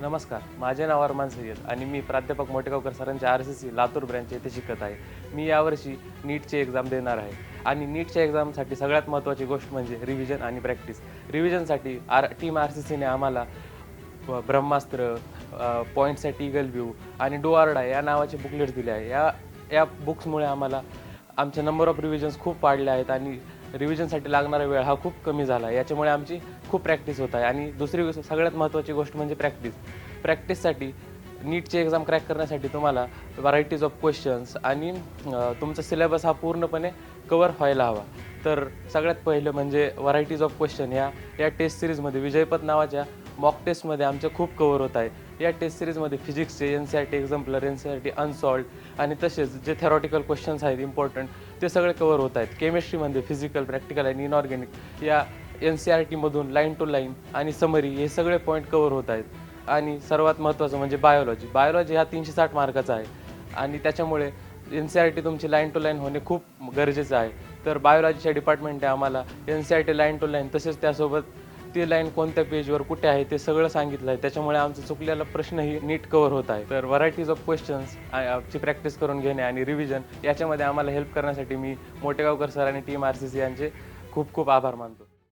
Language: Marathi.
नमस्कार, माझे नाव अरमान सय्यद आणि मी प्राध्यापक मोटेगावकर सरांच्या RCC लातूर ब्रँच येथे शिकत आहे. मी यावर्षी नीटची एक्झाम देणार आहे आणि नीटच्या एक्झामसाठी सगळ्यात महत्त्वाची गोष्ट म्हणजे रिव्हिजन आणि प्रॅक्टिस. रिव्हिजनसाठी टीम RCCने आम्हाला ब्रह्मास्त्र, पॉईंटसाठी ईगल व्यू आणि डू ऑर डाय या नावाचे बुकलेट्स दिले आहे. या बुक्समुळे आम्हाला आमचे नंबर ऑफ रिव्हिजन्स खूप वाढले आहेत आणि रिव्हिजनसाठी लागणारा वेळ हा खूप कमी झाला आहे. याच्यामुळे आमची खूप प्रॅक्टिस होत आहे आणि दुसरी गोष्ट सगळ्यात महत्त्वाची गोष्ट म्हणजे प्रॅक्टिस. प्रॅक्टिससाठी नीटची एक्झाम क्रॅक करण्यासाठी तुम्हाला व्हरायटीज ऑफ क्वेश्चन्स आणि तुमचा सिलेबस हा पूर्णपणे कवर व्हायला हवा. तर सगळ्यात पहिलं म्हणजे व्हरायटीज ऑफ क्वेश्चन या टेस्ट सिरीजमध्ये विजयपथ नावाच्या मॉक टेस्टमध्ये आमचे खूप कवर होत आहे. या टेस्ट सिरीजमध्ये फिजिक्सचे NCERT एक्झाम्पलर, NCERT अनसॉल्व्ड आणि तसेच जे थेरॉटिकल क्वेश्चन्स आहेत इम्पॉर्टंट ते सगळे कवर होत आहेत. केमिस्ट्रीमध्ये फिजिकल, प्रॅक्टिकल आणि इनऑर्गॅनिक या NCERTमधून लाईन टू लाईन आणि समरी हे सगळे पॉईंट कवर होत आहेत. आणि सर्वात महत्त्वाचं म्हणजे बायोलॉजी हा 360 मार्काचा आहे आणि त्याच्यामुळे NCERT तुमची लाईन टू लाईन होणे खूप गरजेचं आहे. तर बायोलॉजीच्या डिपार्टमेंटने आम्हाला NCERT लाईन टू लाईन तसेच त्यासोबत ती लाईन कोणत्या पेजवर कुठे आहे ते सगळं सांगितलं आहे. त्याच्यामुळे आमचा चुकलेला प्रश्नही नीट कवर होत आहे. तर व्हरायटीज ऑफ क्वेश्चन्स ची प्रॅक्टिस करून घेणे आणि रिव्हिजन याच्यामध्ये आम्हाला हेल्प करण्यासाठी मी मोटेगावकर सर आणि टीम RCC यांचे खूप खूप आभार मानतो.